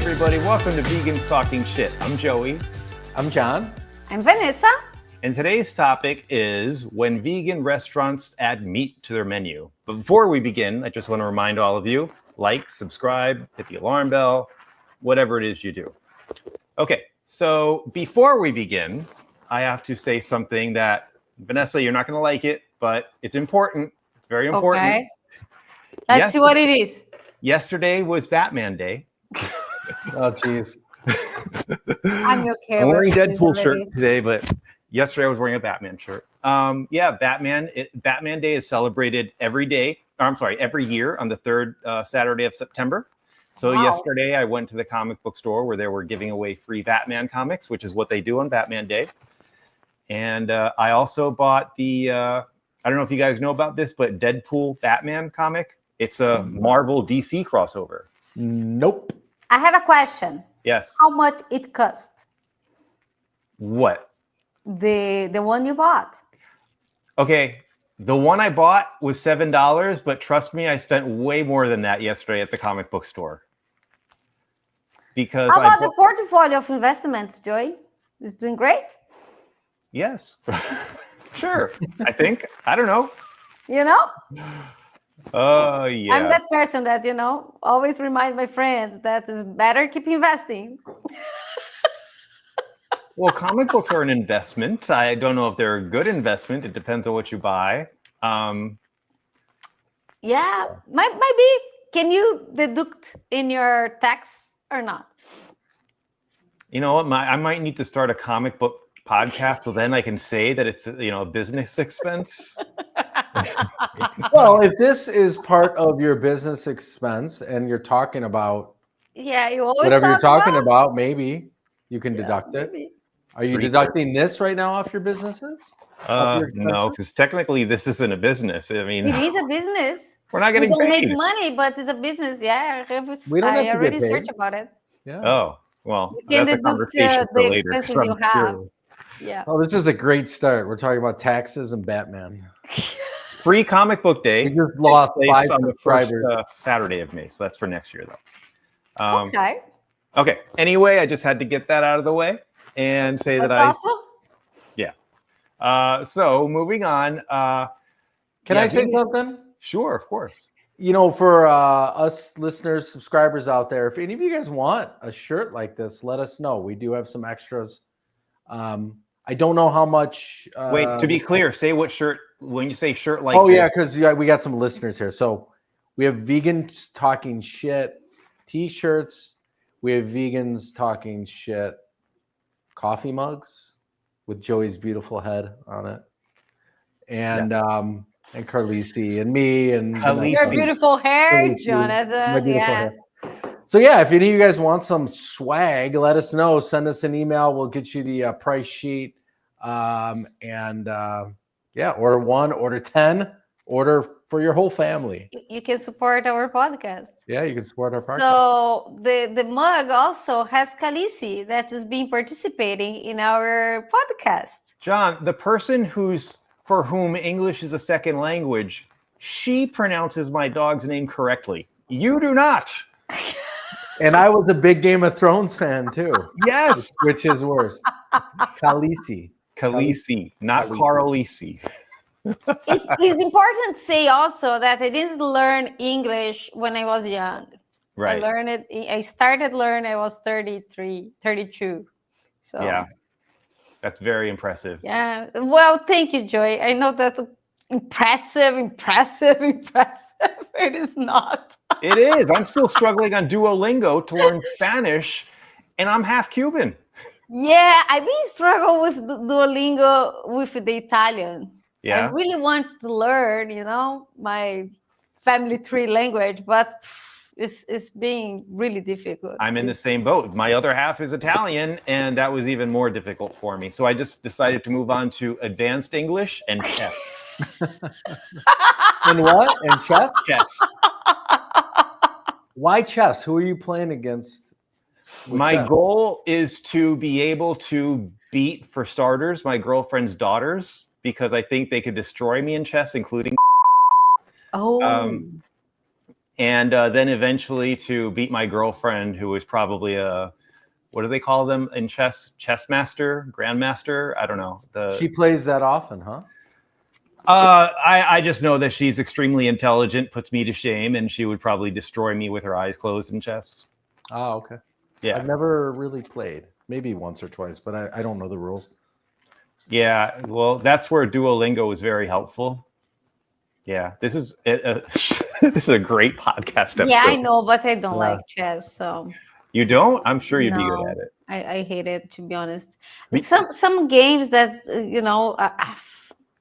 everybody. Welcome to Vegans Talking Shit. I'm Joey. I'm John. I'm Vanessa. And today's topic is when vegan restaurants add meat to their menu. But before we begin, I just want to remind all of you, like, subscribe, hit the alarm bell, whatever it is you do. Okay, so before we begin, I have to say something that, Vanessa, you're not going to like it, but it's important. It's very important. Okay. Let's see what it is. Yesterday was Batman Day. Oh, jeez. I'm okay. I'm with wearing this Deadpool shirt already. today, but yesterday I was wearing a Batman shirt. Batman Day is celebrated every year on the third Saturday of September. So yesterday I went to the comic book store where they were giving away free Batman comics, which is what they do on Batman Day. And I also bought the, I don't know if you guys know about this, but Deadpool Batman comic. It's a Marvel DC crossover. Nope. I have a question. Yes. How much it cost? What? The one you bought. Okay. The one I bought was $7, but trust me, I spent way more than that yesterday at the comic book store. Because How about the portfolio of investments, Joy? It's doing great. Yes. Sure. I think. I don't know. You know? Oh, yeah. I'm that person that, always remind my friends that it's better keep investing. Well, comic books are an investment. I don't know if they're a good investment. It depends on what you buy. Yeah, maybe. Can you deduct in your tax or not? You know what? I might need to start a comic book podcast so then I can say that it's a business expense. Well, if this is part of your business expense and you're talking about Yeah, you always whatever you're talk talking about, maybe you can deduct it. maybe. Are you deducting this right now off your businesses? Off your No, expenses? because technically this isn't a business. I mean, It is a business. we're not We getting don't paid. make money, but it's a business. Yeah, We don't have I to already get paid. searched about it. Yeah. Oh, well, You can that's a deduct conversation for the later. 'Cause expenses you I'm have. curious. Yeah. Oh, this is a great start. We're talking about taxes and Batman. Free comic book day. We just lost takes place 5 on the first subscribers. Saturday of May. So that's for next year, though. Okay. Okay. Anyway, I just had to get that out of the way and say That's that awesome. So moving on. Can I say something? Sure, of course. For us listeners, subscribers out there, if any of you guys want a shirt like this, let us know. We do have some extras. I don't know how much. Wait, to be clear, say what shirt. When you say shirt like Oh, this, yeah, because we got some listeners here. So we have Vegans Talking Shit t-shirts. We have Vegans Talking Shit coffee mugs with Joey's beautiful head on it. And Carlisi and me and Khaleesi. Your beautiful hair, Khaleesi. My Jonathan. beautiful Yeah. hair. So yeah, if any of you guys want some swag, let us know. Send us an email. We'll get you the price sheet. Order 1, order 10, order for your whole family. You can support our podcast. Yeah, you can support our podcast. So the mug also has Khaleesi that has been participating in our podcast. John, the person for whom English is a second language, she pronounces my dog's name correctly. You do not. And I was a big Game of Thrones fan too. Yes. Which is worse? Khaleesi. Khaleesi, not Carlisi. It's important to say also that I didn't learn English when I was young. Right. I started learning I was 32. So Yeah. That's very impressive. yeah. Well, thank you, Joy. I know that impressive. It is not. It is. I'm still struggling on Duolingo to learn Spanish, and I'm half Cuban. Yeah, I've been struggling with Duolingo with the Italian. Yeah. I really want to learn, my family tree language, but it's being really difficult. I'm in the same boat. My other half is Italian, and that was even more difficult for me. So I just decided to move on to advanced English and chess. And what? And chess? Chess. Why chess? Who are you playing against? My goal is to be able to beat, for starters, my girlfriend's daughters, because I think they could destroy me in chess, including. Oh. and then eventually to beat my girlfriend, who was probably a, what do they call them in chess? Chess master, grandmaster? I don't know. She plays that often, huh? I just know that she's extremely intelligent, puts me to shame, and she would probably destroy me with her eyes closed in chess. Oh, okay. Yeah. I've never really played. Maybe once or twice, but I don't know the rules. Yeah, well, that's where Duolingo is very helpful. Yeah, this is this is a great podcast episode. Yeah, I know, but I don't Yeah. like chess, so You don't? I'm sure you'd be good no, at it. I hate it, to be honest. Me- Some games that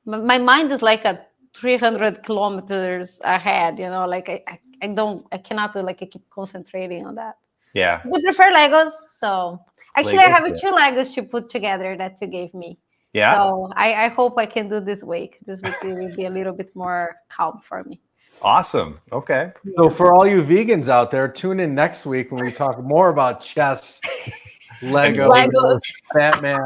my mind is like a 300 kilometers ahead. Like I cannot like I keep concentrating on that. Yeah, I prefer Legos, so actually I Legos, have yeah. 2 Legos to put together that you gave me. yeah. So I hope I can do this week. This week it will be a little bit more calm for me. Awesome. Okay. So for all you vegans out there, tune in next week when we talk more about chess, Lego, Legos. Batman.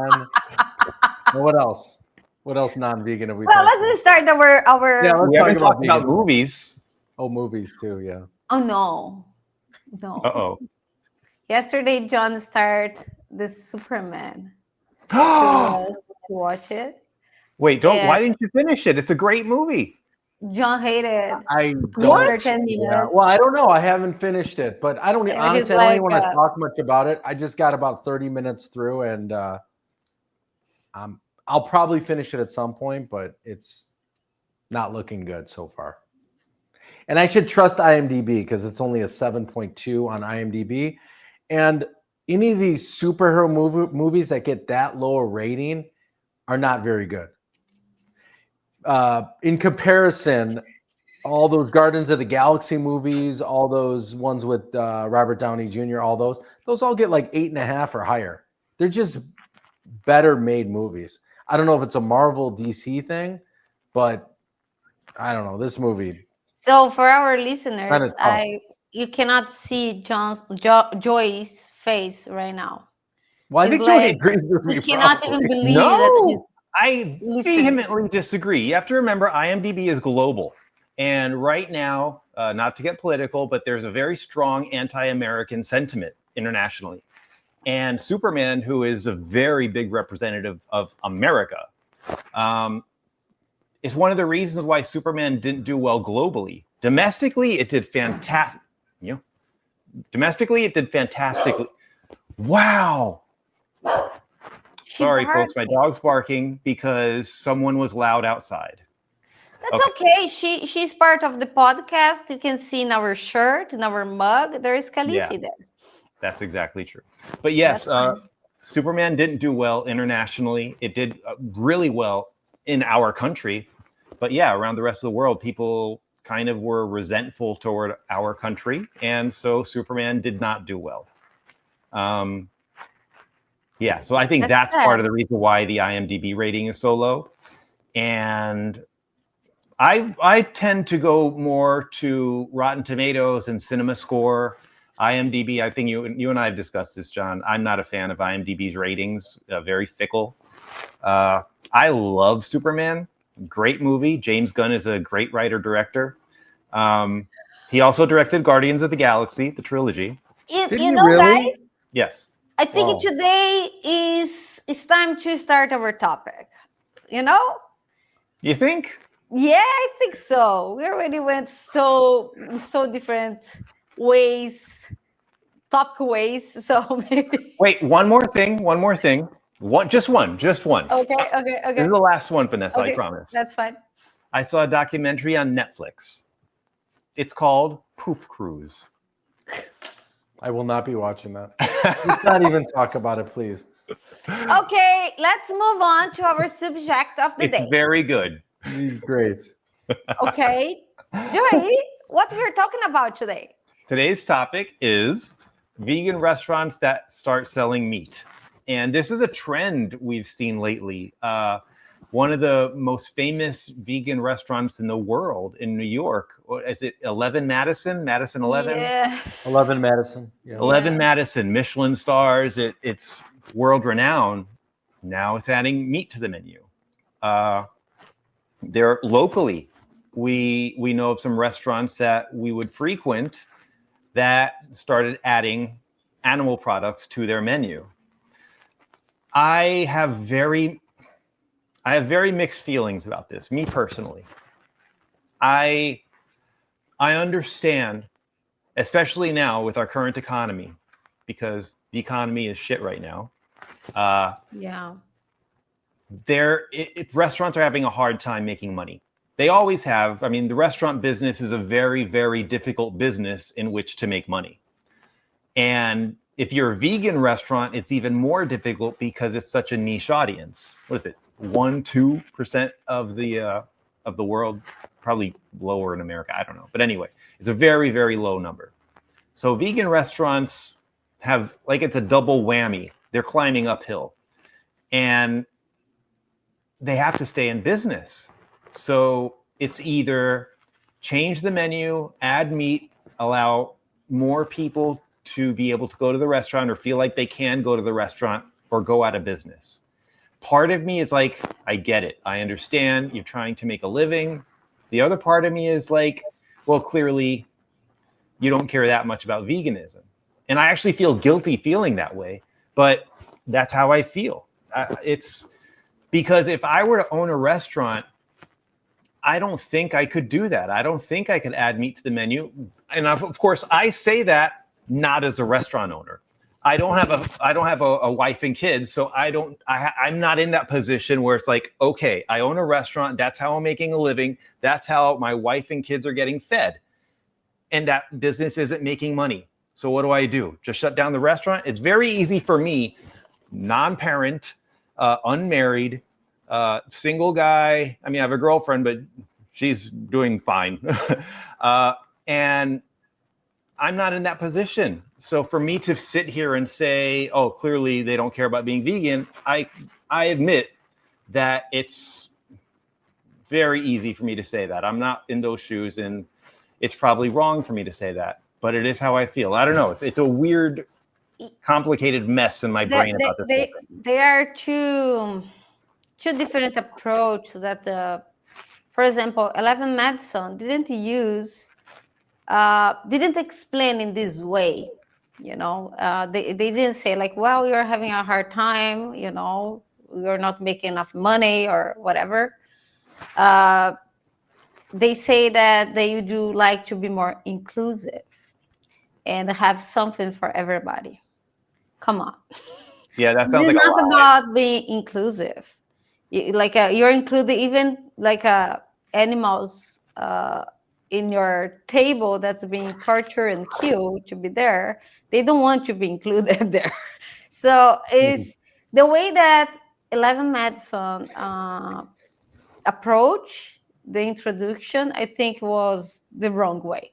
And what else? What else non-vegan have we Well, talked let's start our. Yeah, let's We haven't talk talked about vegans. movies. Oh, movies too, yeah. Oh no. Uh-oh. Yesterday, John started this Superman to watch it. Wait, why Yeah. didn't you finish it? It's a great movie. John hated I after don't. 10 minutes. Yeah. Well, I don't know. I haven't finished it, but I don't Yeah, honestly. he's I don't even like, want to talk much about it. I just got about 30 minutes through, and I'll probably finish it at some point, but it's not looking good so far. And I should trust IMDb because it's only a 7.2 on IMDb, and any of these superhero movies that get that low a rating are not very good. In comparison, all those Guardians of the Galaxy movies, all those ones with Robert Downey Jr., all those all get like 8.5 or higher. They're just better made movies. I don't know if it's a Marvel DC thing, but I don't know. This movie. So for our Kinda listeners, tough. you cannot see Joy's face right now. Well, I He's think Joey like- agrees with me. He cannot probably. even believe that he's No, I Listen. vehemently disagree. You have to remember IMDb is global. And right now, not to get political, but there's a very strong anti-American sentiment internationally. And Superman, who is a very big representative of America, is one of the reasons why Superman didn't do well globally. Domestically, it did fantastic. Domestically, it did fantastically. Wow. Sorry, folks. My dog's barking because someone was loud outside. That's okay. She's part of the podcast. You can see in our shirt, in our mug, there is Khaleesi Yeah. there. That's exactly true. But yes, That's fine. Superman didn't do well internationally. It did really well in our country. But yeah, around the rest of the world, people kind of were resentful toward our country. And so Superman did not do well. Yeah, so I think that's That's part of sad. the reason why the IMDb rating is so low. And I tend to go more to Rotten Tomatoes and Cinema Score. IMDb, I think you and I have discussed this, John. I'm not a fan of IMDb's ratings, very fickle. I love Superman. Great movie. James Gunn is a great writer-director. He also directed Guardians of the Galaxy, the trilogy. You Did he know, really? guys, Yes. I think Wow. today it's time to start our topic. You know? You think? Yeah, I think so. We already went so different ways, topic ways. So maybe. Wait, one more thing. Just one. Okay. This is the last one, Vanessa, Okay, I promise. That's fine. I saw a documentary on Netflix. It's called Poop Cruise. I will not be watching that. Let's not even talk about it, please. Okay, let's move on to our subject of the It's day. very good. Great. Okay, Joey, what we're talking about today? Today's topic is vegan restaurants that start selling meat. And this is a trend we've seen lately. One of the most famous vegan restaurants in the world in New York, what is it 11 Madison? Madison 11? Yes. 11 Madison. Yeah. 11 Yeah. Madison, Michelin stars. It's world renowned. Now it's adding meat to the menu. They're locally we know of some restaurants that we would frequent that started adding animal products to their menu. I have very mixed feelings about this, me personally. I understand, especially now with our current economy, because the economy is shit right now. Yeah. Restaurants are having a hard time making money. They always have. I mean, the restaurant business is a very, very difficult business in which to make money. And if you're a vegan restaurant, it's even more difficult because it's such a niche audience. What is it? 1-2% of the world, probably lower in America. I don't know. But anyway, it's a very, very low number. So vegan restaurants have, like, it's a double whammy. They're climbing uphill. And they have to stay in business. So it's either change the menu, add meat, allow more people to be able to go to the restaurant or feel like they can go to the restaurant, or go out of business. Part of me is like, I get it. I understand you're trying to make a living. The other part of me is like, well, clearly you don't care that much about veganism. And I actually feel guilty feeling that way, but that's how I feel. It's because if I were to own a restaurant, I don't think I could do that. I don't think I could add meat to the menu. And of course, I say that not as a restaurant owner. I don't have a wife and kids, so I'm not in that position where it's like, okay, I own a restaurant. That's how I'm making a living. That's how my wife and kids are getting fed. And that business isn't making money. So what do? Just shut down the restaurant? It's very easy for me, non-parent, unmarried, single guy. I mean, I have a girlfriend, but she's doing fine. And I'm not in that position. So for me to sit here and say, oh, clearly they don't care about being vegan, I admit that it's very easy for me to say that. I'm not in those shoes, and it's probably wrong for me to say that, but it is how I feel. I don't know. It's a weird, complicated mess in my brain about this whole thing. There are two different approaches that, for example, 11 Madison didn't explain in this way. You know, they didn't say like, well, you're having a hard time, you know, you're not making enough money or whatever. They say that they do like to be more inclusive and have something for everybody. Come on. Yeah, that sounds It's like a not lie. about being inclusive. You're including even animals in your table that's being tortured and killed to be there. They don't want to be included there. So it's the way that 11 Madison approach the introduction, I think, was the wrong way,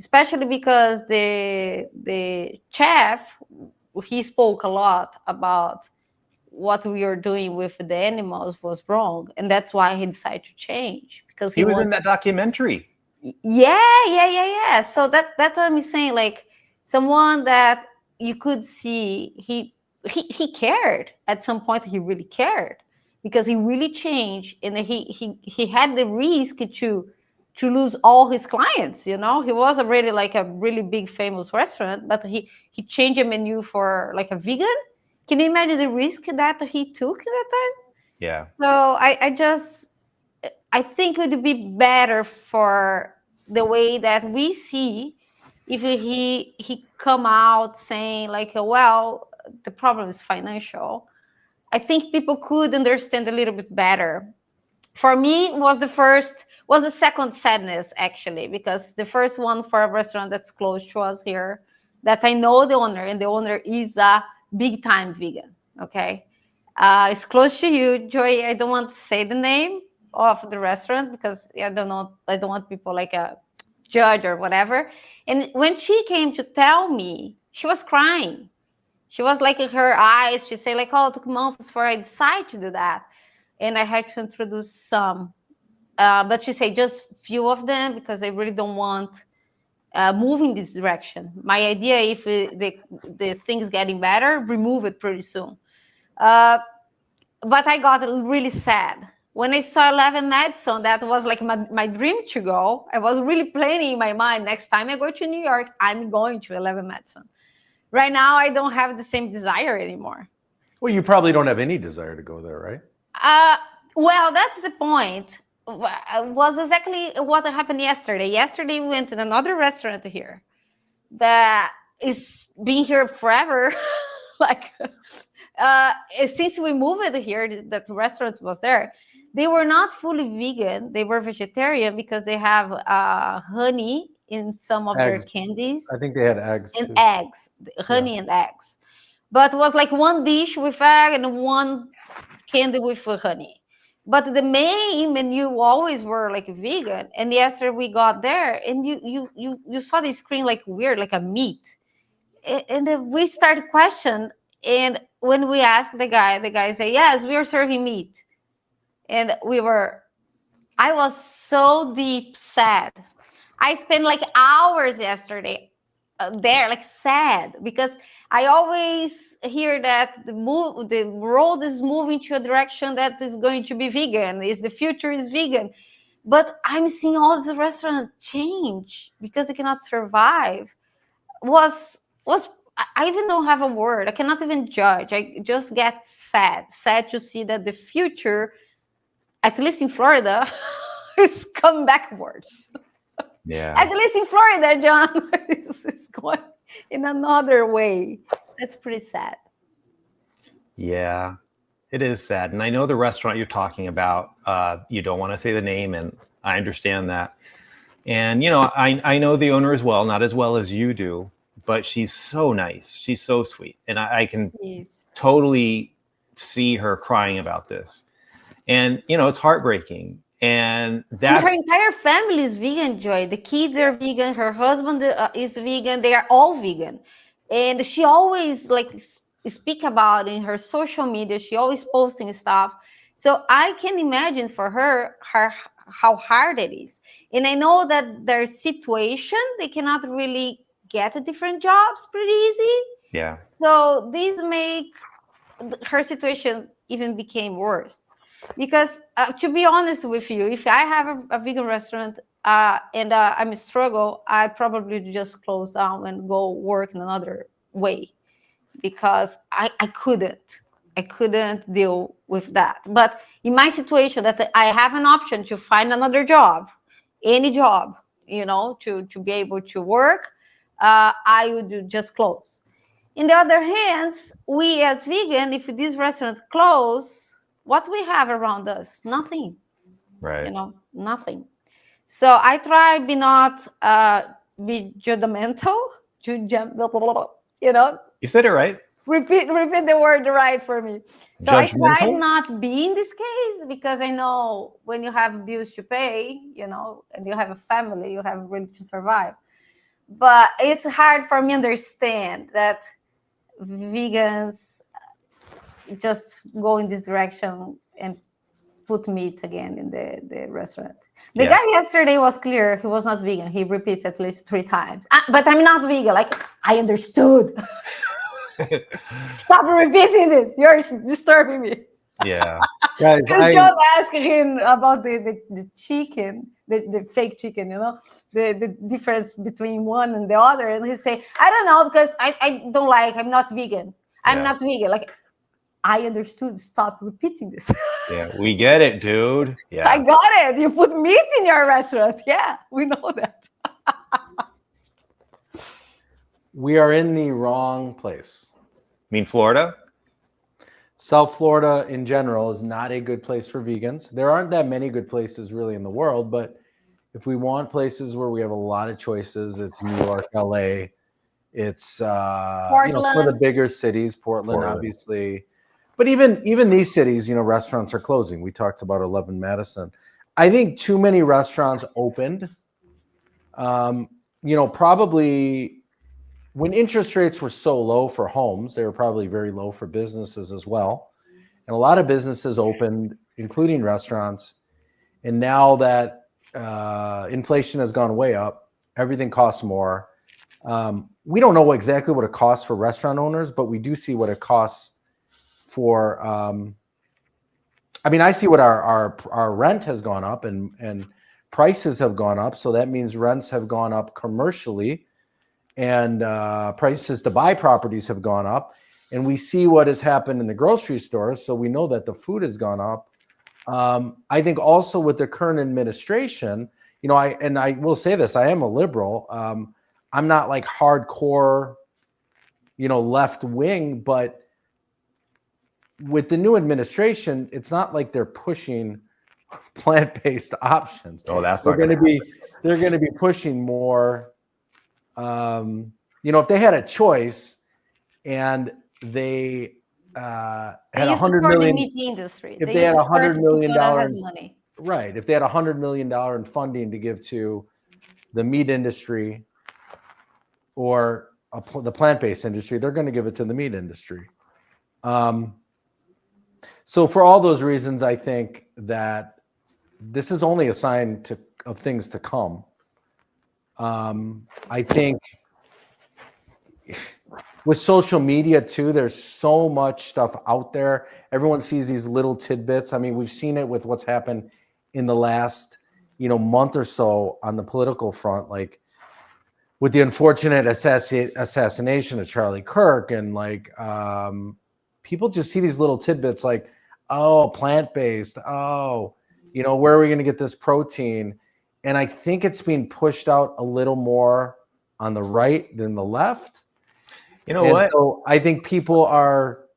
especially because the chef, he spoke a lot about what we are doing with the animals was wrong, and that's why he decided to change, because he was in that documentary. Yeah. So that's what I'm saying. Like, someone that you could see, he cared at some point. He really cared because he really changed, and he had the risk to lose all his clients. You know, he was already like a really big famous restaurant, but he changed the menu for like a vegan. Can you imagine the risk that he took at that time? Yeah. So I think it would be better for the way that we see if he come out saying like, well, the problem is financial. I think people could understand a little bit better. For me, was the second sadness, actually, because the first one for a restaurant that's close to us here, that I know the owner, and the owner is a big time vegan. Okay. It's close to you, Joy. I don't want to say the name of the restaurant because I don't want people like a judge or whatever. And when she came to tell me, she was crying. She was like in her eyes. She said like, oh, it took months before I decided to do that. And I had to introduce some. But she said just few of them because I really don't want move in this direction. My idea, if the thing's getting better, remove it pretty soon. But I got really sad when I saw 11 Madison, that was like my dream to go. I was really planning in my mind, next time I go to New York, I'm going to 11 Madison. Right now, I don't have the same desire anymore. Well, you probably don't have any desire to go there, right? Well, that's the point. Was exactly what happened yesterday. Yesterday, we went to another restaurant here that is being here forever. Like, since we moved here, that restaurant was there. They were not fully vegan. They were vegetarian because they have honey in some of their candies. I think they had eggs and too. Eggs, honey and eggs. But it was like one dish with egg and one candy with honey. But the main menu always were like vegan. And yesterday we got there, and you saw the screen like weird, like a meat. And then we started question. And when we asked the guy said, yes, we are serving meat. And I was so deep sad. I spent like hours yesterday there, like sad, because I always hear that the world is moving to a direction that is going to be vegan. The future is vegan, but I'm seeing all these restaurants change because they cannot survive. I even don't have a word. I cannot even judge. I just get sad to see that the future, at least in Florida, is coming backwards. Yeah. At least in Florida, John, is going in another way. That's pretty sad. Yeah, it is sad. And I know the restaurant you're talking about, you don't want to say the name, and I understand that. And, you know, I know the owner as well, not as well as you do, but she's so nice. She's so sweet. And I can totally see her crying about this. And, you know, it's heartbreaking. And that her entire family is vegan, Joy. The kids are vegan. Her husband is vegan. They are all vegan. And she always like speak about in her social media. She always posting stuff. So I can imagine for her how hard it is. And I know that their situation, they cannot really get different jobs pretty easy. Yeah. So these make her situation even became worse. Because to be honest with you, if I have a vegan restaurant and I'm a struggle, I probably just close down and go work in another way, because I couldn't deal with that. But in my situation, that I have an option to find another job, any job, you know, to be able to work, I would just close. In the other hands, we as vegan, if these restaurants close, what we have around us? Nothing. Right. You know, nothing. So I try not be judgmental, you know. You said it right. Repeat the word right for me. So I try not be in this case, because I know when you have bills to pay, you know, and you have a family, you have really to survive. But it's hard for me to understand that vegans just go in this direction and put meat again in the restaurant. The guy yesterday was clear. He was not vegan. He repeats at least 3 times. But I'm not vegan. Like, I understood. Stop repeating this. You're disturbing me. Yeah. Because John asked him about the chicken, the fake chicken, you know, the difference between one and the other. And he say, I don't know, because I don't like, I'm not vegan. I'm not vegan. Like, I understood. Stop repeating this. Yeah, we get it, dude. Yeah. I got it. You put meat in your restaurant. Yeah, we know that. We are in the wrong place. You mean Florida? South Florida in general is not a good place for vegans. There aren't that many good places really in the world, but if we want places where we have a lot of choices, it's New York, LA, it's Portland. You know, for the bigger cities, Portland, obviously. But even these cities, you know, restaurants are closing. We talked about 11 Madison. I think too many restaurants opened. You know, probably when interest rates were so low for homes, they were probably very low for businesses as well. And a lot of businesses opened, including restaurants. And now that inflation has gone way up, everything costs more. We don't know exactly what it costs for restaurant owners, but we do see what it costs for I mean, I see what our rent has gone up and prices have gone up. So that means rents have gone up commercially, and prices to buy properties have gone up. And we see what has happened in the grocery stores. So we know that the food has gone up. I think also with the current administration, you know, I will say this, I am a liberal. I'm not like hardcore, you know, left wing, but with the new administration, it's not like they're pushing plant-based options. Oh, that's They're not going to be they're going to be pushing more. You know, if they had a choice and they had $100 million, the meat industry. if they had $100 million money. Right, if they had $100 million in funding to give to the meat industry or the plant-based industry, they're going to give it to the meat industry. So for all those reasons, I think that this is only a sign of things to come. I think with social media too, there's so much stuff out there. Everyone sees these little tidbits. I mean, we've seen it with what's happened in the last, you know, month or so on the political front, like with the unfortunate assassination of Charlie Kirk, and like people just see these little tidbits like, oh, plant-based, oh, you know, where are we going to get this protein? And I think it's being pushed out a little more on the right than the left. You know what? So I think people are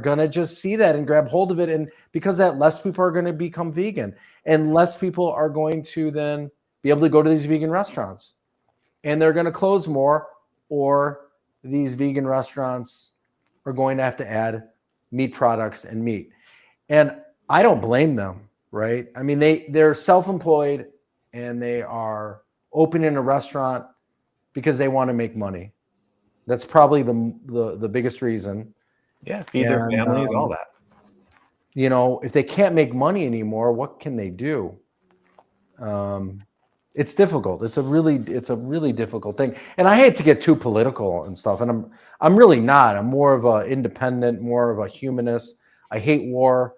gonna just see that and grab hold of it, and because that, less people are going to become vegan, and less people are going to then be able to go to these vegan restaurants, and they're going to close more, or these vegan restaurants are going to have to add meat products and meat. And I don't blame them, right? I mean, they're self-employed and they are opening a restaurant because they want to make money. That's probably the biggest reason. Yeah, feed their families, all that. You know, if they can't make money anymore, what can they do? It's difficult. It's a really difficult thing. And I hate to get too political and stuff. And I'm really not. I'm more of an independent, more of a humanist. I hate war.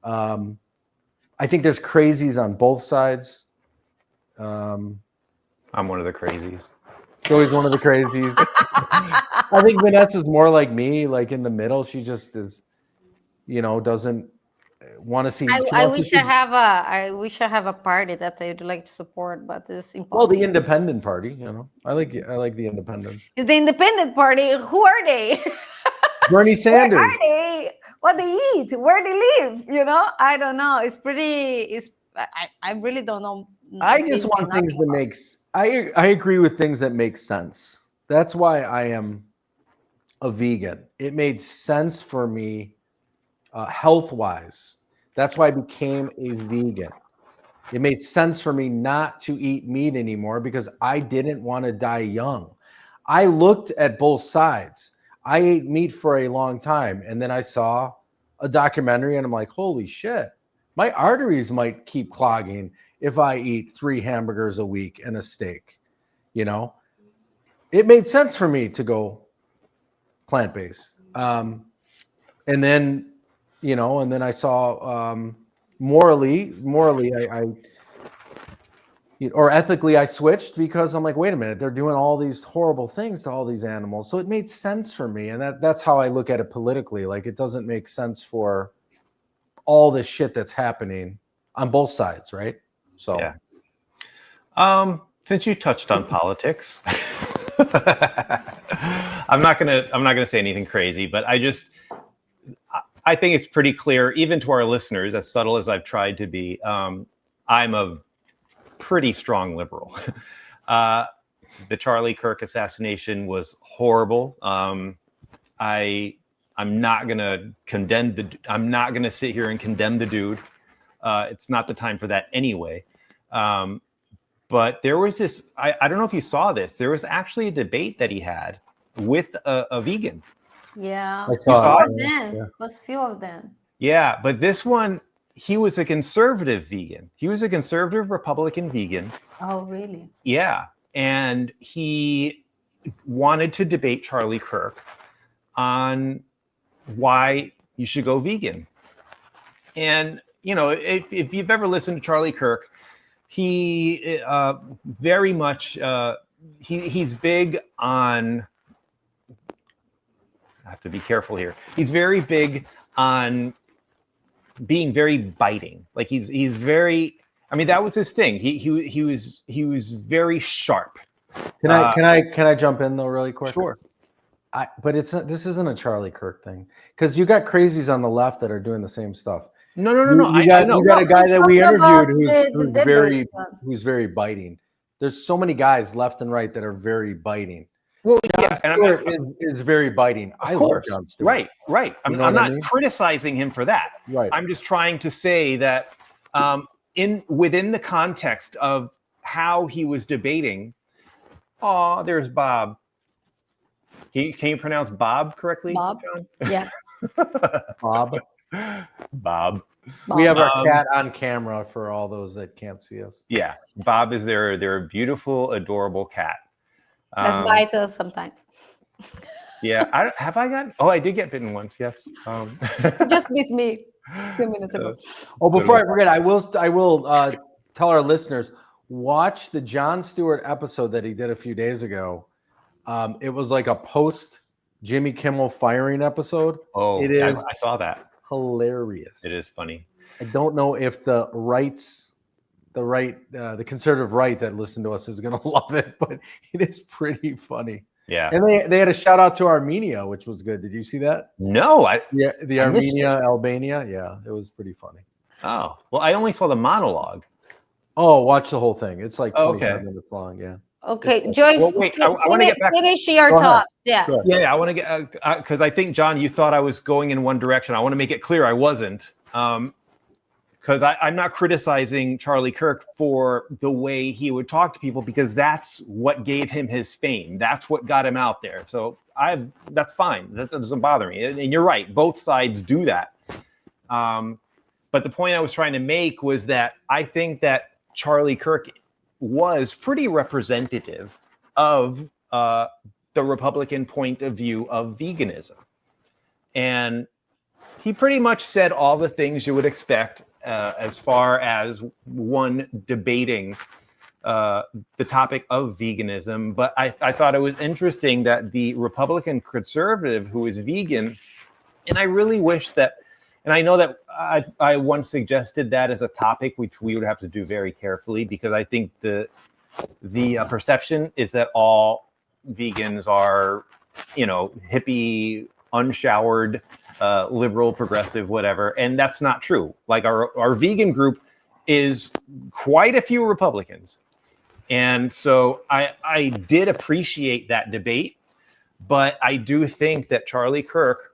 I think there's crazies on both sides. I'm one of the crazies. Joey's one of the crazies. I think Vanessa's more like me, like in the middle. She just is, you know, doesn't want to see. I wish I have a party that I'd like to support, but it's impossible. Well, the independent party, you know, I like the independents. Is the independent party? Who are they? Bernie Sanders. Where are they? What they eat? Where they live? You know, I don't know. It's pretty. I really don't know. I just want things that makes. I agree with things that make sense. That's why I am a vegan. It made sense for me, health-wise. That's why I became a vegan. It made sense for me not to eat meat anymore because I didn't want to die young. I looked at both sides. I ate meat for a long time, and then I saw a documentary, and I'm like, holy shit, my arteries might keep clogging if I eat 3 hamburgers a week and a steak. You know, it made sense for me to go plant-based. And then, you know, and then I saw morally, or ethically, I switched because I'm like, wait a minute, they're doing all these horrible things to all these animals. So it made sense for me. And that's how I look at it politically. Like, it doesn't make sense for all this shit that's happening on both sides, right? So, yeah. Since you touched on politics, I'm not gonna say anything crazy, but I think it's pretty clear, even to our listeners, as subtle as I've tried to be. I'm a pretty strong liberal. The Charlie Kirk assassination was horrible. I'm not gonna I'm not gonna sit here and condemn the dude. It's not the time for that anyway. But there was this, I don't know if you saw this, there was actually a debate that he had with a vegan. Yeah. I saw it. There was few of them. Yeah, but this one, he was a conservative vegan. He was a conservative Republican vegan. Oh, really? Yeah. And he wanted to debate Charlie Kirk on why you should go vegan. And if you've ever listened to Charlie Kirk, he very much he's big on. I have to be careful here. He's very big on being very biting. Like he's very. I mean, that was his thing. He was very sharp. Can I jump in though really quick? Sure. But this isn't a Charlie Kirk thing, because you got crazies on the left that are doing the same stuff. No. You got a guy that we interviewed who's very biting. There's so many guys left and right that are very biting. Well, Jon Stewart is very biting. I love Jon Stewart. Right. I'm not criticizing him for that. Right. I'm just trying to say that within the context of how he was debating. Oh, there's Bob. Can you pronounce Bob correctly, Bob? John? Yeah. Bob. We have our cat on camera for all those that can't see us. Yeah, Bob is their beautiful, adorable cat. That bites us sometimes. Yeah, I did get bitten once. Yes. Just bit me a few minutes ago. Before I forget, I will tell our listeners, watch the Jon Stewart episode that he did a few days ago. It was like a post Jimmy Kimmel firing episode. Oh, I saw that. Hilarious. It is funny. I don't know if the conservative right that listened to us is going to love it, but it is pretty funny. Yeah. And they had a shout out to Armenia, which was good. Did you see that? No, the Armenia, Albania. Yeah, it was pretty funny. Oh, well, I only saw the monologue. Oh, watch the whole thing. It's like 25 minutes long. Yeah. Okay, Joy. Well, wait, I want to get back. Finish your thought. Yeah. Yeah, I want to get because I think, John, you thought I was going in one direction. I want to make it clear I wasn't. Because I'm not criticizing Charlie Kirk for the way he would talk to people, because that's what gave him his fame. That's what got him out there. So that's fine. That doesn't bother me. And you're right. Both sides do that. But the point I was trying to make was that I think that Charlie Kirk was pretty representative of the Republican point of view of veganism. And he pretty much said all the things you would expect as far as one debating the topic of veganism. But I thought it was interesting that the Republican conservative who is vegan, and I really wish that, and I know that I once suggested that as a topic, which we would have to do very carefully, because I think the perception is that all vegans are, hippie, unshowered, liberal, progressive, whatever. And that's not true. Like our vegan group is quite a few Republicans. And so I did appreciate that debate, but I do think that Charlie Kirk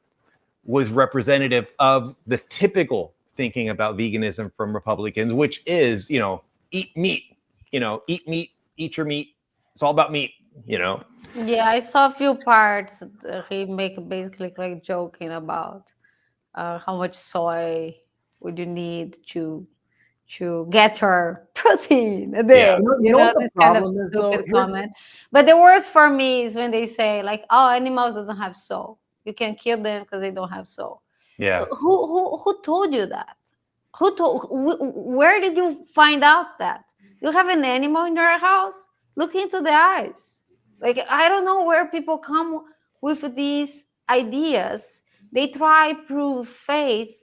was representative of the typical thinking about veganism from Republicans, which is, eat meat, eat meat, eat your meat. It's all about meat, Yeah, I saw a few parts. He basically like joking about how much soy would you need to get your protein. This kind of stupid comment. But the worst for me is when they say like, "Oh, animals doesn't have soul. You can kill them because they don't have soul." Yeah. Who told you that? Where did you find out that? You have an animal in your house? Look into the eyes. Like, I don't know where people come with these ideas. They try to prove faith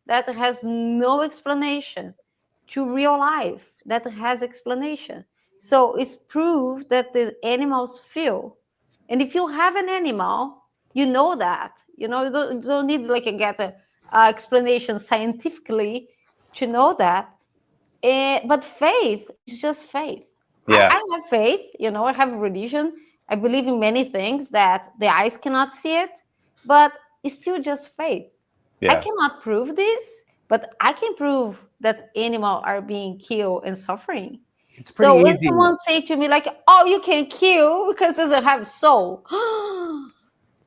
that has no explanation to real life that has explanation. So it's proof that the animals feel. And if you have an animal, you know that. You don't need like get an explanation scientifically to know that. But faith is just faith. Yeah. I have faith, I have a religion. I believe in many things that the eyes cannot see it, but it's still just faith. Yeah. I cannot prove this, but I can prove that animals are being killed and suffering. It's pretty so when easy. Someone say to me like, "Oh, you can kill because it doesn't have soul." Oh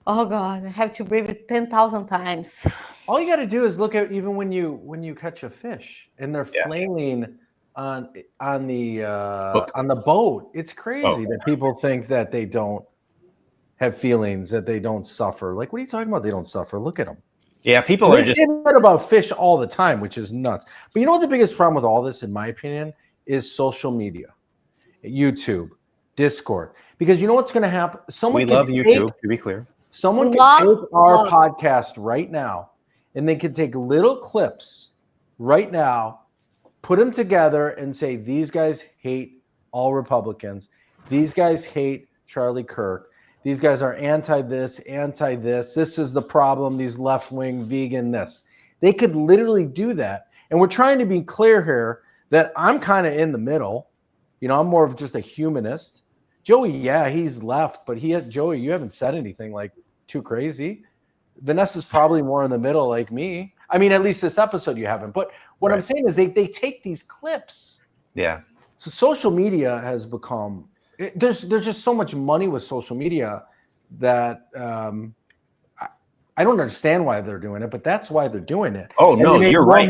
God, I have to breathe it 10,000 times. All you got to do is look at even when you catch a fish and they're flailing on the boat. It's crazy that people think that they don't have feelings, that they don't suffer. Like, what are you talking about? They don't suffer. Look at them. Yeah, people They are just say that about fish all the time, which is nuts. But you know what the biggest problem with all this, in my opinion, is social media, YouTube, Discord. Because you know what's going to happen? we love YouTube, to be clear. Someone could Love, take our love. podcast right now, and they could take little clips right now, put them together, and say these guys hate all Republicans. These guys hate Charlie Kirk. These guys are anti this, anti this. This is the problem. These left wing, vegan, this. They could literally do that. And we're trying to be clear here that I'm kind of in the middle. You know, I'm more of just a humanist. Joey, yeah, he's left, but Joey, you haven't said anything like too crazy. Vanessa's probably more in the middle like me. I mean, at least this episode you haven't. But what I'm saying is they take these clips. Yeah. So social media has become there's just so much money with social media that I don't understand why they're doing it, but that's why they're doing it. Oh, And no, you're right.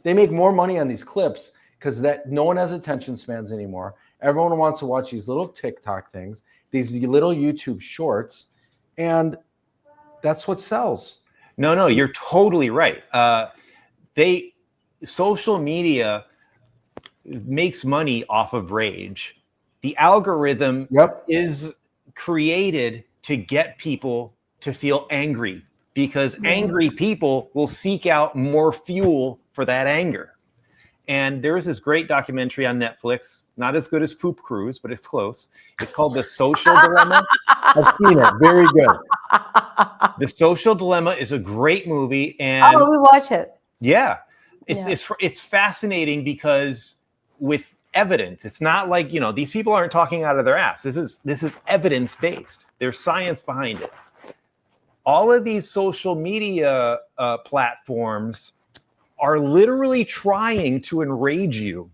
They make more money on these clips because that no one has attention spans anymore. Everyone wants to watch these little TikTok things, these little YouTube shorts, and that's what sells. No, you're totally right. Social media makes money off of rage. The algorithm is created to get people to feel angry because angry people will seek out more fuel for that anger. And there's this great documentary on Netflix, not as good as Poop Cruise, but it's close. It's called The Social Dilemma. I've seen it. Very good. The Social Dilemma is a great movie. And we watch it. Yeah. It's fascinating because with evidence, it's not like, you know, these people aren't talking out of their ass. This is evidence-based. There's science behind it. All of these social media platforms are literally trying to enrage you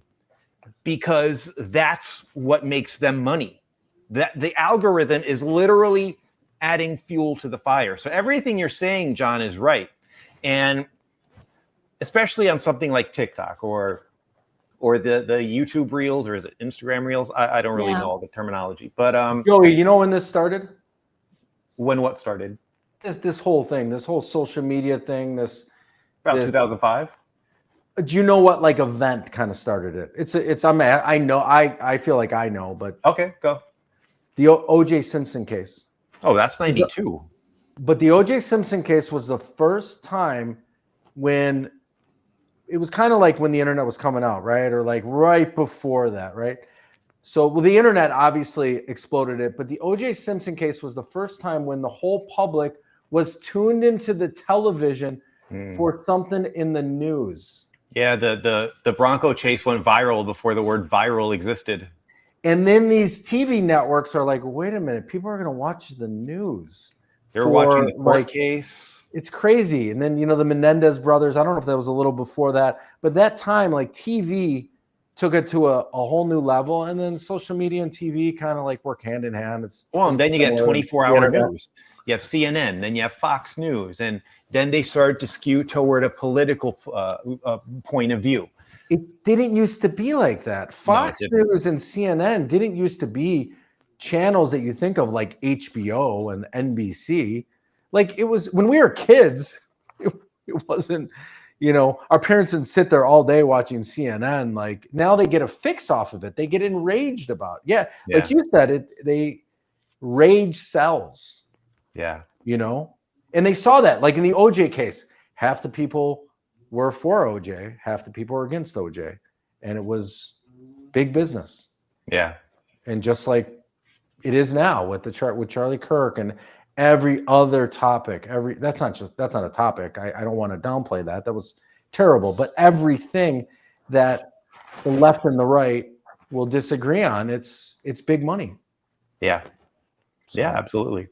because that's what makes them money. That the algorithm is literally adding fuel to the fire. So everything you're saying, John, is right. And especially on something like TikTok or the YouTube Reels, or is it Instagram Reels? I don't really know all the terminology. But Joey, you know when this started? When what started? This whole thing, this whole social media thing, About 2005. Do you know what like event kind of started it? I feel like I know, but okay, go. The O.J. Simpson case. Oh, that's 92. But the O.J. Simpson case was the first time when it was kind of like when the internet was coming out, right? Or like right before that, right? So the internet obviously exploded it, but the O.J. Simpson case was the first time when the whole public was tuned into the television for something in the news. Yeah, the Bronco chase went viral before the word viral existed. And then these TV networks are like, wait a minute, people are going to watch the news. They're watching the court case. It's crazy. And then, you know, the Menendez brothers, I don't know if that was a little before that, but that time, like TV took it to a whole new level. And then social media and TV kind of like work hand in hand. And then you get 24-hour news. You have CNN, then you have Fox News, and then they started to skew toward a political point of view. It didn't used to be like that. Fox News and CNN didn't used to be channels that you think of like HBO and NBC. Like it was when we were kids, it wasn't, you know, our parents didn't sit there all day watching CNN. Like now they get a fix off of it. They get enraged about. Yeah. Like you said, they rage sells. Yeah. You know, and they saw that like in the OJ case, half the people were for OJ, half the people were against OJ, and it was big business. Yeah. And just like it is now with with Charlie Kirk and every other topic, that's not a topic. I don't want to downplay that. That was terrible. But everything that the left and the right will disagree on, it's big money. Yeah. Yeah, absolutely.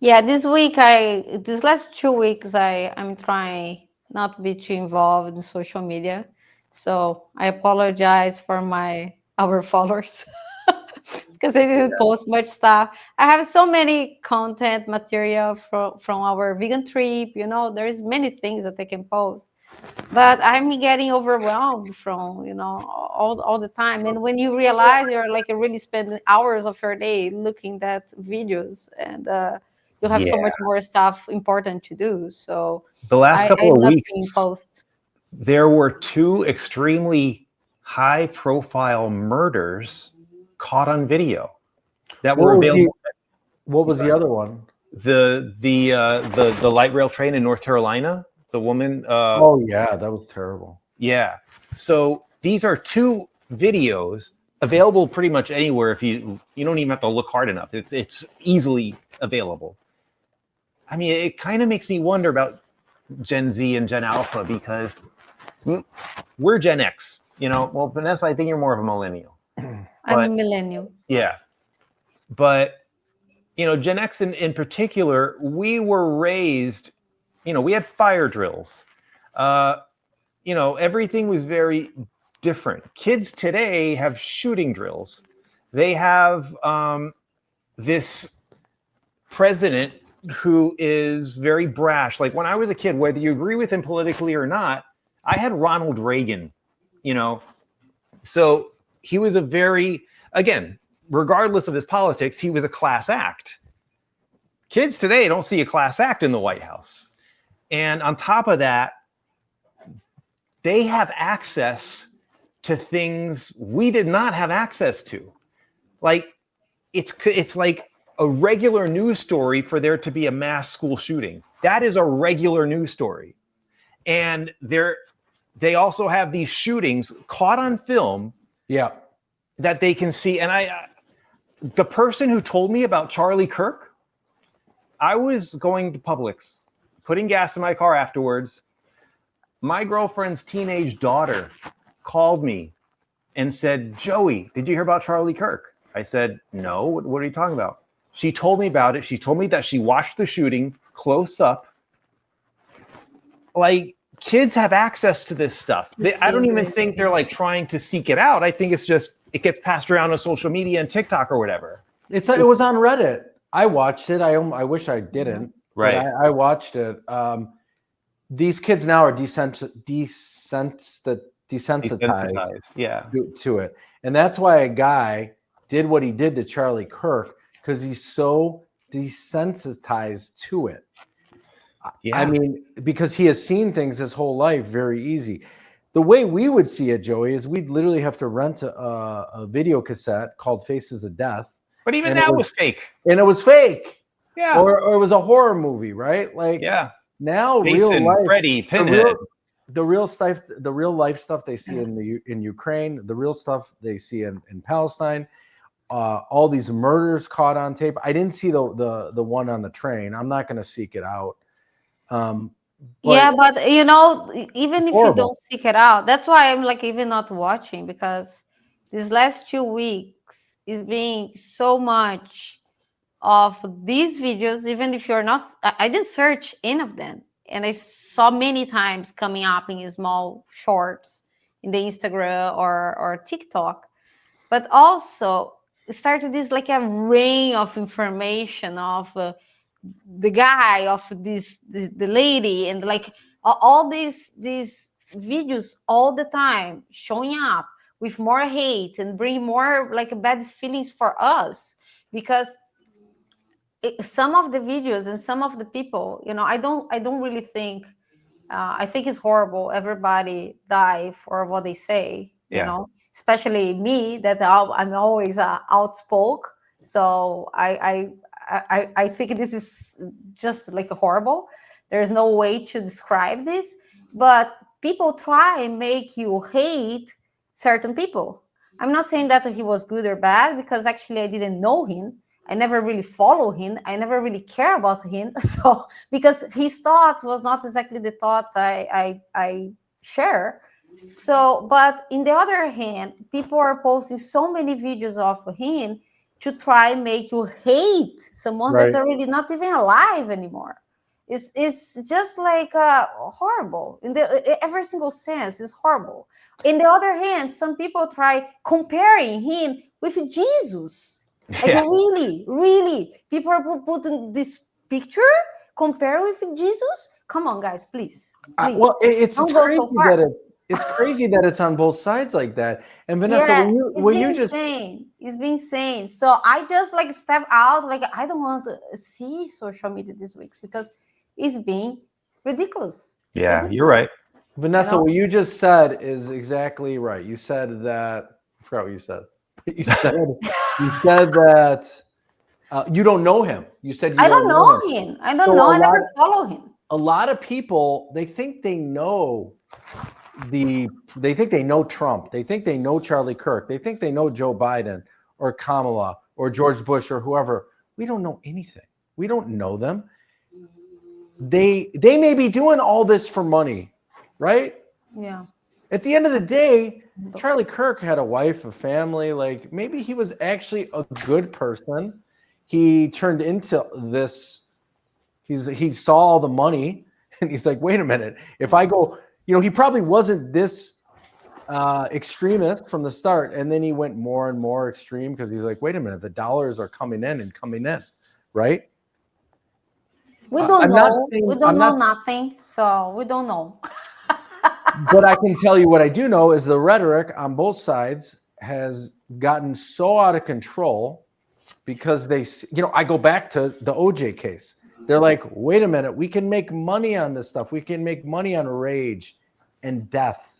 Yeah, these last 2 weeks, I'm trying not to be too involved in social media. So I apologize for our followers because I didn't post much stuff. I have so many content material from our vegan trip. You know, there's many things that I can post, but I'm getting overwhelmed from, you know, all the time. And when you realize you're like really spending hours of your day looking at videos and You have so Yeah. much more stuff important to do. So The last I couple of love weeks, being post. there were 2 extremely high-profile murders caught on video that were available. What was the other one? The light rail train in North Carolina. The woman. Oh yeah, that was terrible. Yeah. So these are 2 videos available pretty much anywhere. If you don't even have to look hard enough. It's easily available. I mean, it kind of makes me wonder about Gen Z and Gen Alpha because we're Gen X. Well, Vanessa, I think you're more of a millennial. I'm a millennial. Yeah. But Gen X in particular, we were raised, we had fire drills. Everything was very different. Kids today have shooting drills. They have this president who is very brash. Like when I was a kid, whether you agree with him politically or not, I had Ronald Reagan, So he was again, regardless of his politics, he was a class act. Kids today don't see a class act in the White House. And on top of that, they have access to things we did not have access to. Like it's like a regular news story for there to be a mass school shooting. That is a regular news story. And they also have these shootings caught on film. Yeah. That they can see. And the person who told me about Charlie Kirk, I was going to Publix, putting gas in my car afterwards. My girlfriend's teenage daughter called me and said, Joey, did you hear about Charlie Kirk? I said, no, what are you talking about? She told me about it. She told me that she watched the shooting close up. Like, kids have access to this stuff. I don't even think they're like trying to seek it out. I think it's just, it gets passed around on social media and TikTok or whatever. It was on Reddit. I watched it. I wish I didn't. Right. I watched it. These kids now are desensitized yeah. to it. And that's why a guy did what he did to Charlie Kirk, because he's so desensitized to it. Yeah. I mean, because he has seen things his whole life very easy. The way we would see it, Joey, is we'd literally have to rent a video cassette called Faces of Death. But even that was fake. And it was fake. Yeah. Or it was a horror movie, right? Like, yeah. Now, Jason, real life, Freddy, Pinhead. The real life stuff they see in Ukraine, the real stuff they see in Palestine, all these murders caught on tape. I didn't see the one on the train. I'm not going to seek it out. But even if you don't seek it out, that's why I'm like even not watching, because these last 2 weeks is being so much of these videos. Even if you're not, I didn't search any of them, and I saw many times coming up in small shorts in the Instagram or TikTok, but also started this like a rain of information of the guy, of the lady, and like all these videos all the time showing up with more hate and bring more like bad feelings for us, because some of the videos and some of the people, I don't really think, I think it's horrible. Everybody die for what they say, especially me, that I'm always outspoken. So I think this is just like horrible. There's no way to describe this, but people try and make you hate certain people. I'm not saying that he was good or bad, because actually I didn't know him. I never really follow him. I never really care about him. So because his thoughts was not exactly the thoughts I share. So, but in the other hand, people are posting so many videos of him to try and make you hate someone that's already not even alive anymore. It's just like horrible in every single sense. Is horrible. In the other hand, some people try comparing him with Jesus. Like really, people are putting this picture compare with Jesus. Come on, guys, please. Well, it's crazy It's crazy that it's on both sides like that. And Vanessa, Yeah, will you just it's been insane. So I just like step out, like I don't want to see social media this week because it's been ridiculous. Yeah, you're right. Vanessa, You know? what you just said is exactly right. You said that I forgot what you said. You said that you don't know him. You said you I don't don't know him. know him. I don't So know. I never follow him. a lot of people, they think they know Trump. They think they know Charlie Kirk. They think they know Joe Biden or Kamala or George Bush or whoever. We don't know anything. We don't know them. They may be doing all this for money, right? Yeah. At the end of the day, Charlie Kirk had a wife, a family. Like maybe he was actually a good person. He turned into this. He saw all the money and he's like, wait a minute. If I go, he probably wasn't this extremist from the start. And then he went more and more extreme because he's like, wait a minute, the dollars are coming in, right? We don't I'm know. not saying, We don't know nothing. So we don't know. But I can tell you what I do know is the rhetoric on both sides has gotten so out of control because I go back to the OJ case. They're like, wait a minute, we can make money on this stuff. We can make money on rage and death.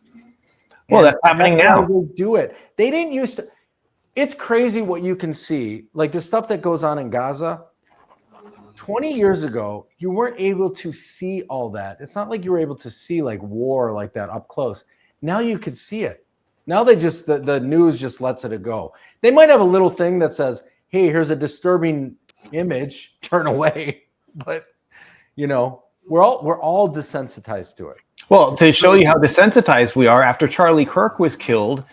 Well, that's happening now. They do it. They didn't used to. It's crazy what you can see. Like the stuff that goes on in Gaza. 20 years ago, you weren't able to see all that. It's not like you were able to see like war like that up close. Now you could see it. Now they just the news just lets it go. They might have a little thing that says, "Hey, here's a disturbing image. Turn away." But we're all desensitized to it. Well, to show you how desensitized we are, after Charlie Kirk was killed,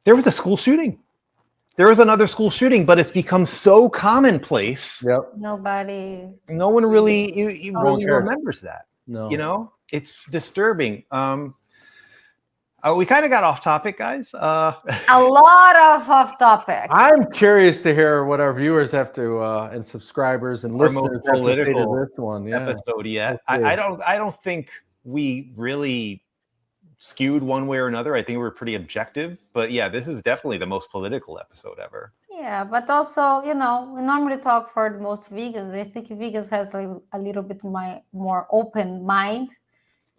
there was a school shooting. There was another school shooting, but it's become so commonplace. Yep. No one really remembers that. No. It's disturbing. We kind of got off topic, guys. A lot of off topic. I'm curious to hear what our viewers have to and subscribers and listeners have to say to this one. Episode yet. Okay. I don't think we really skewed one way or another. I think we're pretty objective, but yeah, this is definitely the most political episode ever. Yeah, but also, we normally talk for most vegans. I think vegans has like a little bit more open mind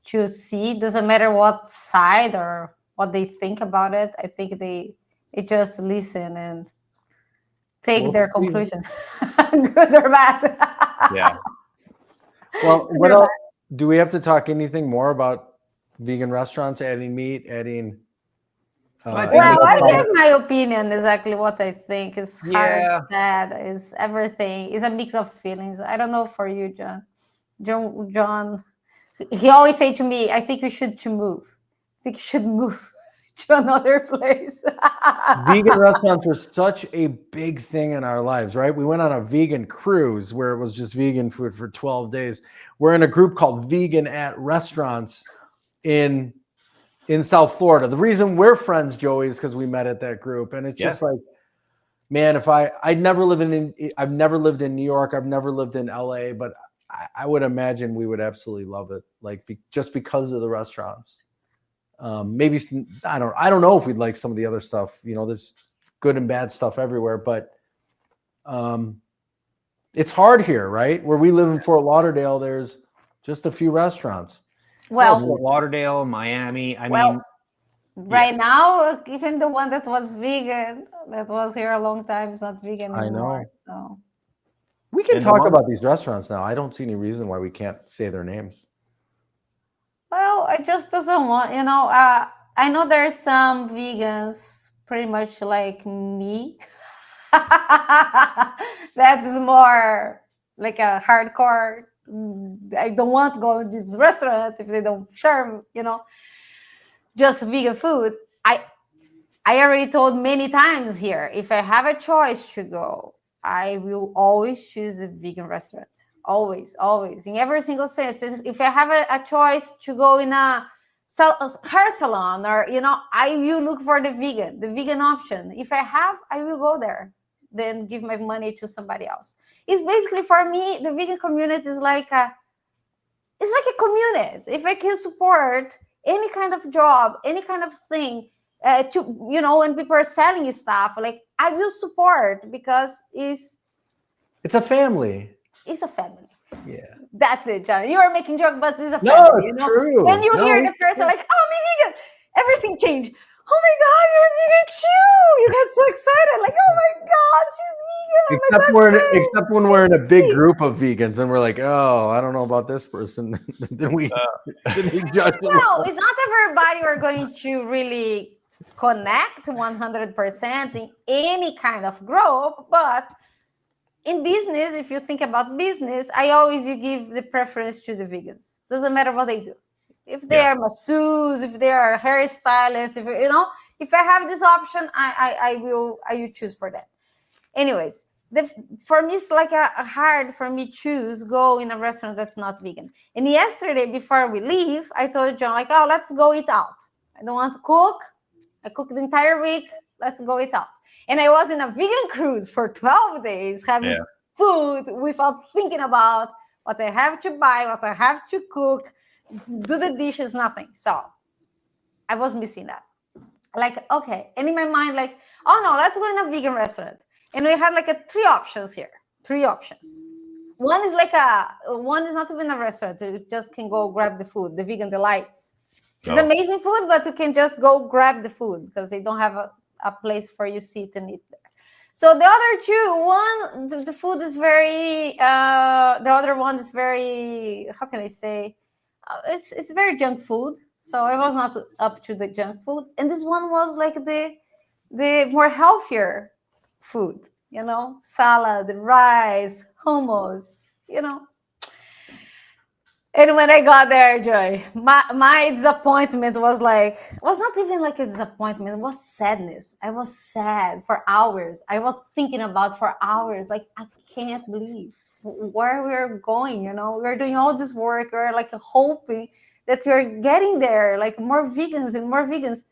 to see. Doesn't matter what side or what they think about it. I think they just listen and take their conclusion, good or bad. Yeah. Well, what else? Do we have to talk anything more about vegan restaurants, adding meat, adding I gave my opinion exactly what I think is hard, sad, is everything. It's a mix of feelings. I don't know for you, John. John, he always say to me, I think you should move. I think you should move to another place. Vegan restaurants were such a big thing in our lives, right? We went on a vegan cruise where it was just vegan food for 12 days. We're in a group called Vegan at Restaurants in South Florida. The reason we're friends, Joey, is because we met at that group. And it's just like, man, I've never lived in New York. I've never lived in LA, but I would imagine we would absolutely love it. Like just because of the restaurants. Maybe I don't know if we'd like some of the other stuff. There's good and bad stuff everywhere, but it's hard here, right? Where we live in Fort Lauderdale, there's just a few restaurants. Well, Fort Lauderdale, Miami. Right now, even the one that was vegan, that was here a long time, is not vegan anymore. I know. So we can talk about these restaurants now. I don't see any reason why we can't say their names. Well, I just doesn't want, I know there's some vegans pretty much like me. That is more like a hardcore. I don't want to go to this restaurant if they don't serve, just vegan food. I already told many times here, if I have a choice to go, I will always choose a vegan restaurant. Always, always, in every single sense. If I have a choice to go in a hair salon or, I will look for the vegan option. If I have, I will go there, then give my money to somebody else. It's basically, for me, the vegan community is like a community. If I can support any kind of job, any kind of thing, to, you know, when people are selling stuff, like I will support because It's a family. it's a family. Yeah. That's it, John. You are making joke, but it's a family. No, You know, true. when you hear the person like, "Oh, I'm vegan," everything changed. Oh my God, you're vegan too! You get so excited, like, "Oh my God, she's vegan!" My best friend. Except when we're in a big group of vegans and we're like, oh, I don't know about this person. then we judge them. No, it's not everybody we're going to really connect 100% in any kind of group, but in business, if you think about business, I always you give the preference to the vegans. Doesn't matter what they do. If they are masseuses, if they are hairstylists, if you know, if I have this option, I will choose for that. Anyways, for me it's like a hard for me choose go in a restaurant that's not vegan. And yesterday before we leave, I told John like, oh, let's go eat out. I don't want to cook. I cooked the entire week. Let's go eat out. And I was in a vegan cruise for 12 days having food without thinking about what I have to buy, what I have to cook, do the dishes, nothing. So I was missing that. Like, okay. And in my mind, like, oh no, let's go in a vegan restaurant. And we had like three options here. Three options. One is one is not even a restaurant. You just can go grab the food, the vegan delights. It's amazing food, but you can just go grab the food because they don't have a place for you sit and eat there. So the other two, the food is very, the other one is very, how can I say? It's very junk food. So I was not up to the junk food. And this one was like the more healthier food, you know, salad, rice, hummus, you know. And when I got there, Joy, my disappointment was not even like a disappointment, it was sadness. I was sad for hours. I was thinking about for hours, like, I can't believe where we're going, you know. We're doing all this work, we're like hoping that we're getting there, like more vegans and more vegans.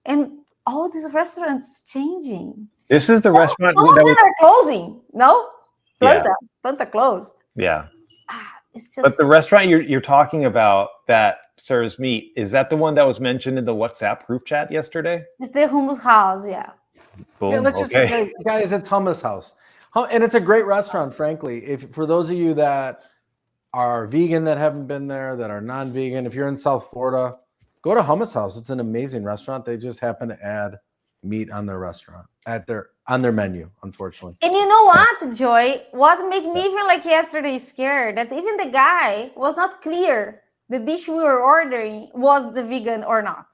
And all these restaurants changing. This is the restaurant Some of them are closing. No? Planta closed. Yeah. It's just, but the restaurant you're talking about that serves meat, is that the one that was mentioned in the WhatsApp group chat yesterday? It's the hummus house, yeah. Boom. Yeah, let's just say, guys, it's Hummus House. And it's a great restaurant, frankly. If for those of you that are vegan that haven't been there, that are non-vegan, if you're in South Florida, go to Hummus House. It's an amazing restaurant. They just happen to add meat on their restaurant on their menu, unfortunately. And you know what, Joy? What made me even like yesterday scared that even the guy was not clear the dish we were ordering was the vegan or not.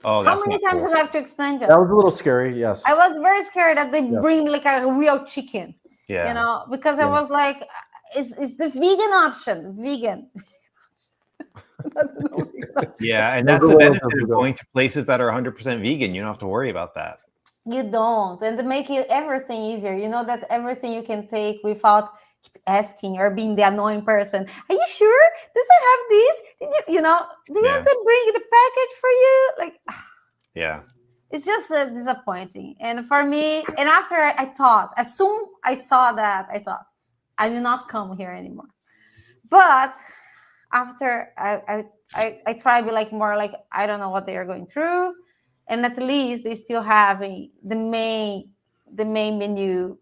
Oh, how many times do I have to explain that? That was a little scary, yes. I was very scared that they bring like a real chicken. Yeah. You know, because I was like, is the vegan option vegan? Yeah, and that's the benefit of going to places that are 100% vegan. You don't have to worry about that. You don't, and to make it everything easier. You know that everything you can take without asking or being the annoying person. Are you sure? Does it have this? Did you, do you want to bring the package for you? Like, yeah, it's just disappointing. And for me, and after I thought, as soon I saw that, I thought, I will not come here anymore. But after I try to be like more like, I don't know what they are going through. And at least they still have the main menu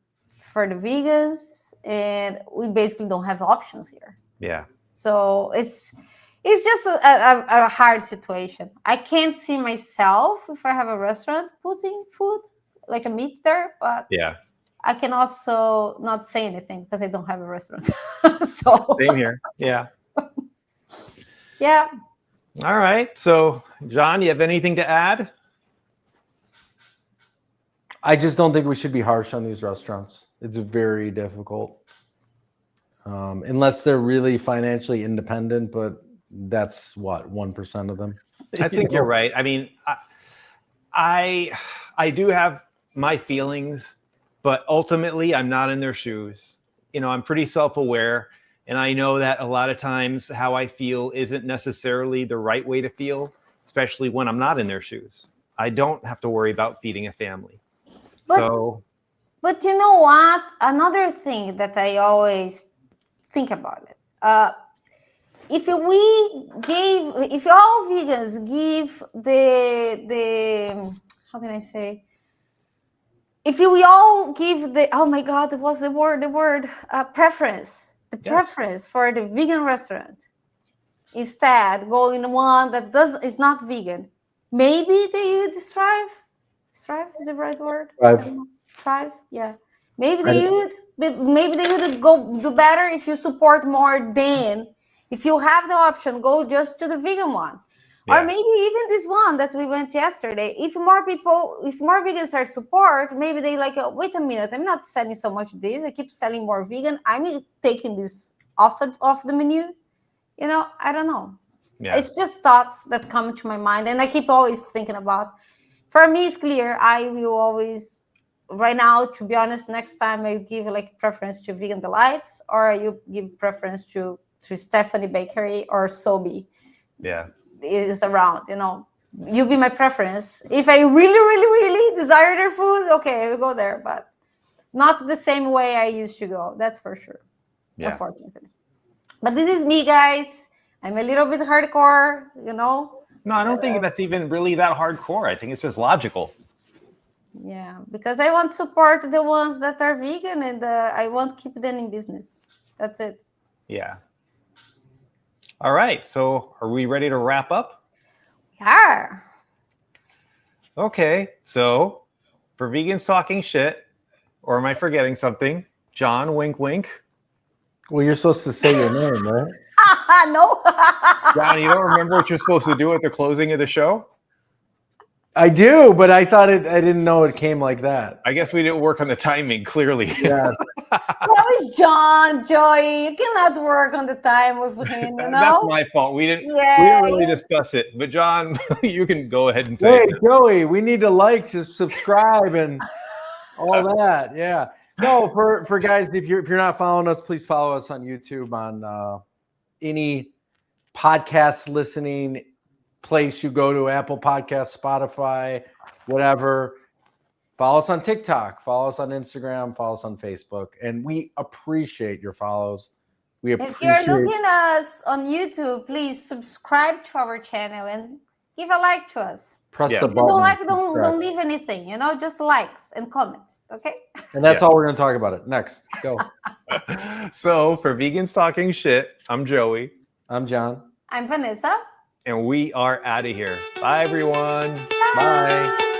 for the vegans, and we basically don't have options here. Yeah. So it's just a hard situation. I can't see myself if I have a restaurant putting food like a meat there, but yeah, I can also not say anything because I don't have a restaurant. So same here. Yeah. Yeah. All right. So, John, you have anything to add? I just don't think we should be harsh on these restaurants. It's very difficult. Unless they're really financially independent, but that's what, 1% of them. I think you're right. I mean, I do have my feelings, but ultimately I'm not in their shoes. I'm pretty self-aware, and I know that a lot of times how I feel isn't necessarily the right way to feel, especially when I'm not in their shoes. I don't have to worry about feeding a family. But you know what? Another thing that I always think about it. if all vegans give the how can I say, if we all give the, oh my god, what's the word preference, the preference for the vegan restaurant, instead going one that is not vegan, maybe they would strive is the right word. Thrive, yeah. Maybe they would go do better if you support more than if you have the option, go just to the vegan one. Yeah. Or maybe even this one that we went yesterday. If more vegans start support, maybe they like, wait a minute, I'm not selling so much this. I keep selling more vegan. I'm taking this off the menu. You know, I don't know. Yeah. It's just thoughts that come to my mind, and I keep always thinking about. For me, it's clear. I will always, right now, to be honest, next time I give like preference to Vegan Delights, or you give preference to Stephanie Bakery or Sobe. Yeah. Is around, you know, you be my preference. If I really desire their food, okay, I will go there, but not the same way I used to go. That's for sure. Yeah. Unfortunately. But this is me, guys. I'm a little bit hardcore, you know. No, I don't think that's even really that hardcore. I think it's just logical. Yeah, because I want to support the ones that are vegan, and I want to keep them in business. That's it. Yeah. All right. So are we ready to wrap up? Yeah. Okay. So for vegans talking shit, or am I forgetting something? John, wink, wink. Well, you're supposed to say your name, right? No. John, you don't remember what you're supposed to do at the closing of the show? I do, but I didn't know it came like that. I guess we didn't work on the timing, clearly. Yeah. That was John, Joey. You cannot work on the time with him, you know? That's my fault. We didn't really discuss it. But John, you can go ahead and say Hey, it. Joey, we need to like, to subscribe, and all that. Yeah. No, for guys, if you're not following us, please follow us on YouTube, on any podcast listening place you go to, Apple Podcasts, Spotify, whatever. Follow us on TikTok, follow us on Instagram, follow us on Facebook, and we appreciate your follows. We appreciate. If you're looking at us on YouTube, please subscribe to our channel and give a like to us. Press the If you button. don't like, don't leave anything, you know, just likes and comments, okay? And that's all we're going to talk about it. Next, go. So for vegans talking shit, I'm Joey. I'm John. I'm Vanessa. And we are out of here. Bye, everyone. Bye.